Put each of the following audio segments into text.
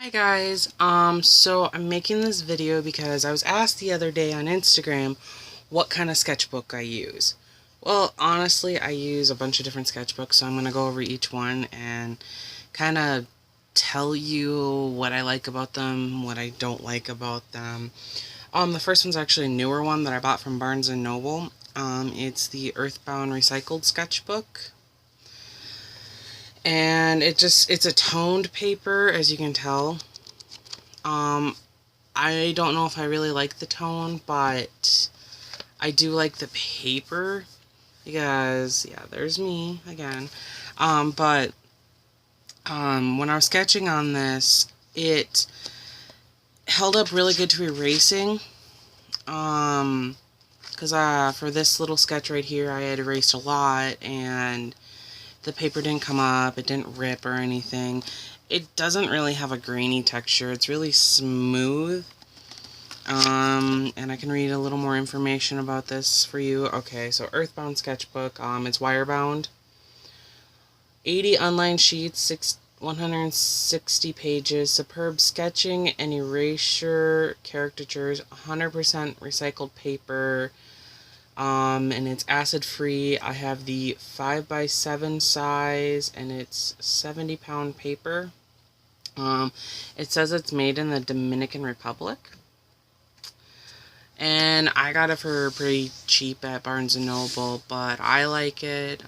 Hi guys, so I'm making this video because I was asked the other day on Instagram what kind of sketchbook I use. Well, honestly, I use a bunch of different sketchbooks, so I'm going to go over each one and kind of tell you what I like about them, what I don't like about them. The first one's actually a newer one that I bought from Barnes & Noble. It's the Earthbound Recycled Sketchbook. And it's a toned paper, as you can tell. I don't know if I really like the tone, but I do like the paper because, yeah, there's me again. But when I was sketching on this, it held up really good to erasing. Because for this little sketch right here, I had erased a lot, and the paper didn't come up, it didn't rip or anything. It doesn't really have a grainy texture, it's really smooth. And I can read a little more information about this for you. Okay, so Earthbound Sketchbook, it's wire bound. 80 unlined sheets, 160 pages, superb sketching and erasure caricatures, 100% recycled paper, and it's acid free. I have the 5x7 size, and it's 70-pound paper. It says it's made in the Dominican Republic. And I got it for pretty cheap at Barnes & Noble, but I like it.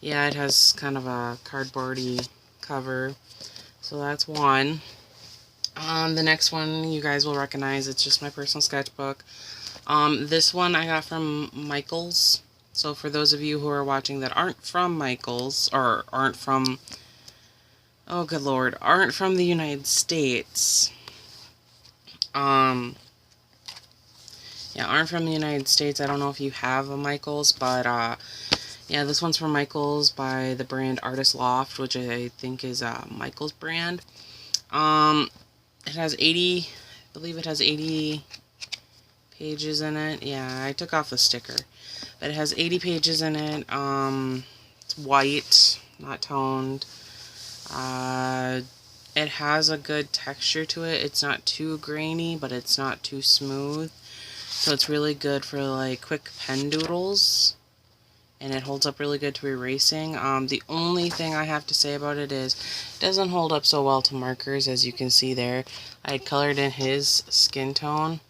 Yeah, it has kind of a cardboardy cover, so that's one. The next one you guys will recognize, it's just my personal sketchbook. This one I got from Michaels. So for those of you who are watching that aren't from Michaels, or aren't from, oh good lord, aren't from the United States, yeah, aren't from the United States, I don't know if you have a Michaels, but, yeah, this one's from Michaels by the brand Artist Loft, which I think is a Michaels brand. It has 80, I believe it has 80 pages in it. Yeah, I took off the sticker. But it has 80 pages in it. It's white, not toned. It has a good texture to it. It's not too grainy, but it's not too smooth. So it's really good for like quick pen doodles. And it holds up really good to erasing. The only thing I have to say about it is it doesn't hold up so well to markers, as you can see there. I had colored in his skin tone,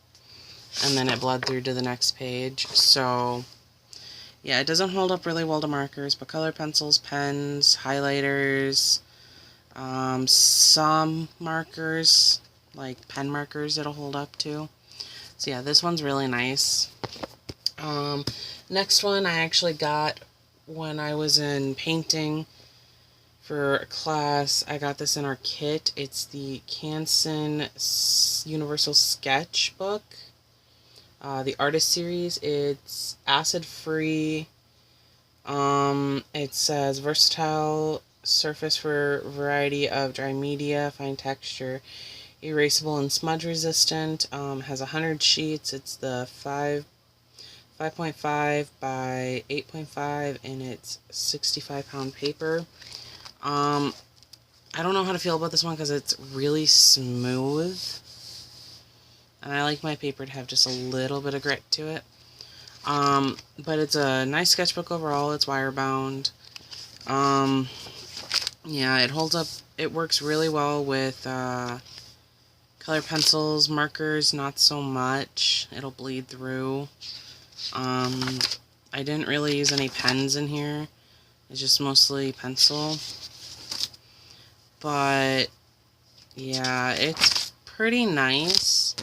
and then it bled through to the next page. So, yeah, it doesn't hold up really well to markers, but colored pencils, pens, highlighters, some markers, like pen markers, it'll hold up to. So yeah, this one's really nice. Next one I actually got when I was in painting for a class. I got this in our kit. It's the Canson Universal Sketchbook, the Artist Series. It's acid-free. It says versatile surface for variety of dry media, fine texture, erasable and smudge resistant. Has 100 sheets. It's the 5.5 by 8.5, and it's 65-pound paper. I don't know how to feel about this one because it's really smooth, and I like my paper to have just a little bit of grit to it. But it's a nice sketchbook overall. It's wire bound. Yeah, it holds up. It works really well with color pencils, markers, not so much. It'll bleed through. I didn't really use any pens in here. It's just mostly pencil. But, yeah, it's pretty nice.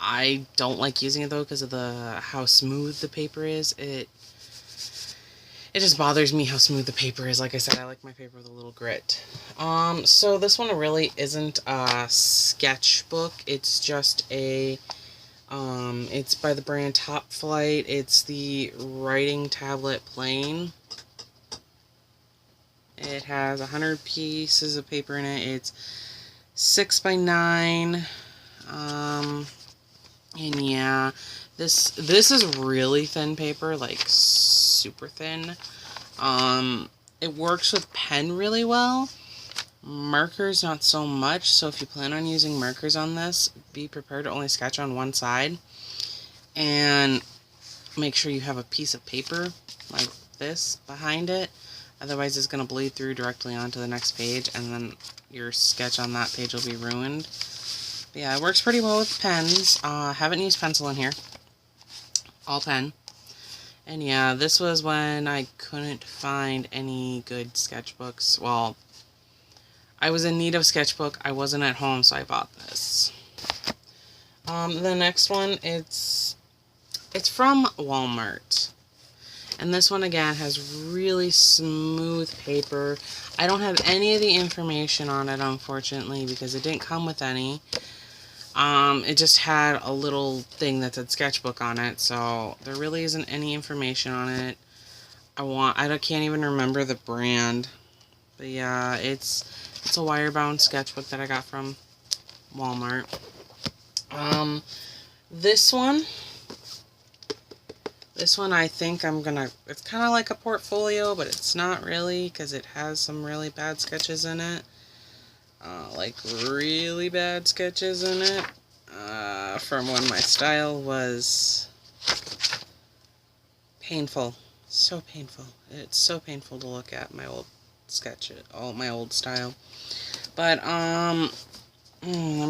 I don't like using it, though, because of how smooth the paper is. It just bothers me how smooth the paper is. Like I said, I like my paper with a little grit. So this one really isn't a sketchbook. It's just a... it's by the brand Top Flight. It's the writing tablet plain. It has 100 pieces of paper in it. It's 6x9. And yeah, this is really thin paper, like super thin. It works with pen really well. Markers, not so much. So if you plan on using markers on this, be prepared to only sketch on one side. And make sure you have a piece of paper like this behind it. Otherwise it's going to bleed through directly onto the next page, and then your sketch on that page will be ruined. But yeah, it works pretty well with pens. Haven't used pencil in here. All pen. And yeah, this was when I couldn't find any good sketchbooks. Well, I was in need of a sketchbook. I wasn't at home, so I bought this. The next one, it's from Walmart. And this one, again, has really smooth paper. I don't have any of the information on it, unfortunately, because it didn't come with any. It just had a little thing that said sketchbook on it, so there really isn't any information on it. I can't even remember the brand. But yeah, it's a wire-bound sketchbook that I got from Walmart. This one I think it's kind of like a portfolio, but it's not really, because it has some really bad sketches in it. Like really bad sketches in it. From when my style was painful. So painful. It's so painful to look at my old sketches, all my old style. But, I'm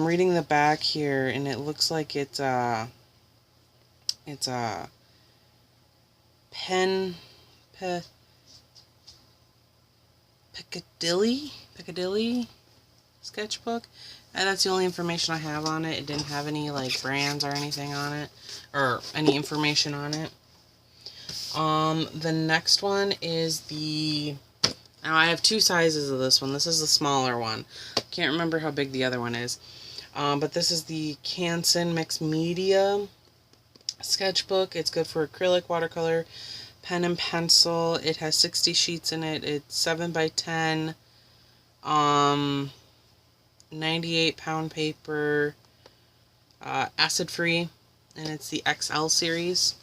reading the back here, and it looks like it's a Piccadilly sketchbook. And that's the only information I have on it. It didn't have any like brands or anything on it, or any information on it. The next one is now I have two sizes of this one. This is the smaller one. Can't remember how big the other one is. But this is the Canson Mixed Media sketchbook. It's good for acrylic, watercolor, pen and pencil. It has 60 sheets in it. It's 7 by 10. 98-pound paper, acid free, and it's the XL series.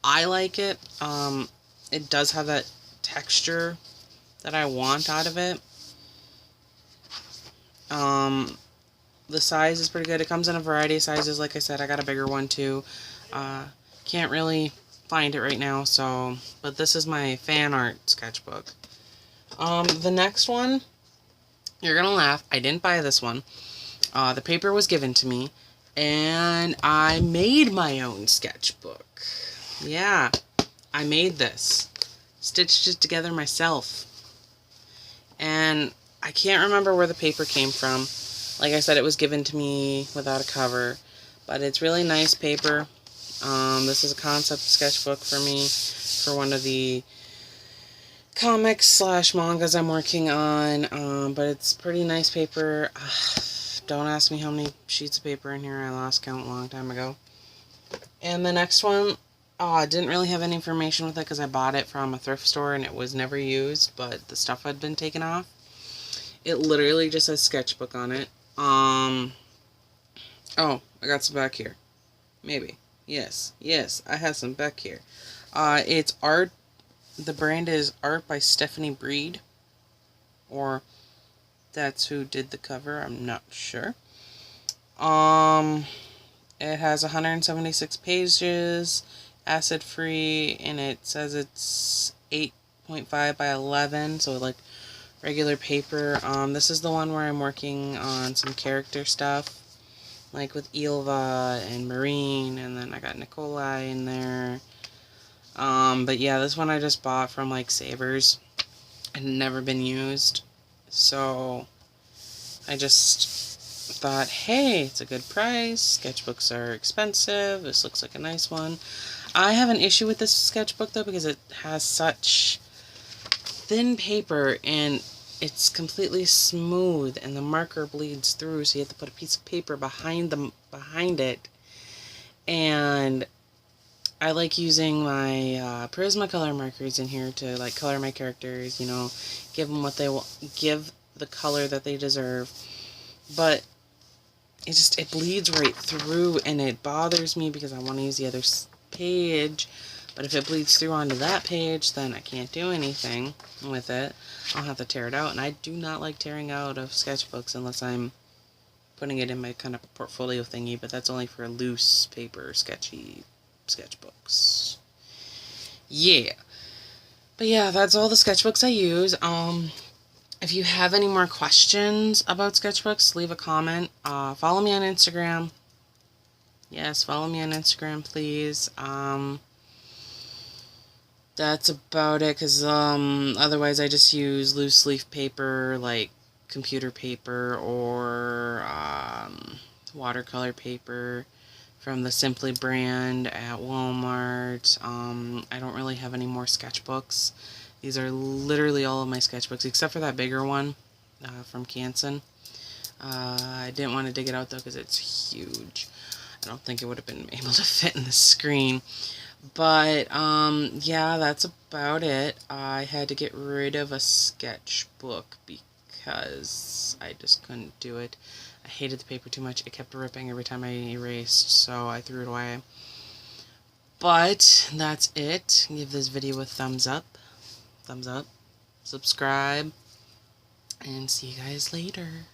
I like it. It does have that texture that I want out of it. The size is pretty good. It comes in a variety of sizes. Like I said, I got a bigger one too. Can't really find it right now, but this is my fan art sketchbook. The next one, you're gonna laugh. I didn't buy this one. The paper was given to me, and I made my own sketchbook. Yeah, I made this. Stitched it together myself. And I can't remember where the paper came from. Like I said, it was given to me without a cover. But it's really nice paper. This is a concept sketchbook for me for one of the comics / mangas I'm working on, but it's pretty nice paper. Don't ask me how many sheets of paper in here. I lost count a long time ago. And the next one, didn't really have any information with it because I bought it from a thrift store and it was never used, but the stuff had been taken off. It literally just says sketchbook on it. Oh, I got some back here. Maybe. Yes, I have some back here. It's art. The brand is Art by Stephanie Breed, or that's who did the cover, I'm not sure. It has 176 pages, acid free, and it says it's 8.5 by 11, so like regular paper. This is the one where I'm working on some character stuff, like with Ilva and Marine, and then I got Nikolai in there. But yeah, this one I just bought from like Savers. It had never been used, so I just thought, hey, it's a good price. Sketchbooks are expensive. This looks like a nice one. I have an issue with this sketchbook though because it has such thin paper and it's completely smooth and the marker bleeds through, so you have to put a piece of paper behind it. And I like using my Prismacolor markers in here to like color my characters, you know, give them what they give the color that they deserve. But it bleeds right through and it bothers me because I want to use the other page, But if it bleeds through onto that page, then I can't do anything with it. I'll have to tear it out, and I do not like tearing out of sketchbooks unless I'm putting it in my kind of portfolio thingy, but that's only for loose paper sketchy sketchbooks. Yeah. But yeah, that's all the sketchbooks I use. If you have any more questions about sketchbooks, leave a comment. Follow me on Instagram. Yes, follow me on Instagram, please. That's about it, because otherwise I just use loose leaf paper, like computer paper or watercolor paper from the Simply brand at Walmart. I don't really have any more sketchbooks. These are literally all of my sketchbooks, except for that bigger one from Canson. I didn't want to dig it out, though, because it's huge. I don't think it would have been able to fit in the screen. But, yeah, that's about it. I had to get rid of a sketchbook because I just couldn't do it. I hated the paper too much. It kept ripping every time I erased, so I threw it away. But that's it. Give this video a thumbs up, subscribe, and see you guys later.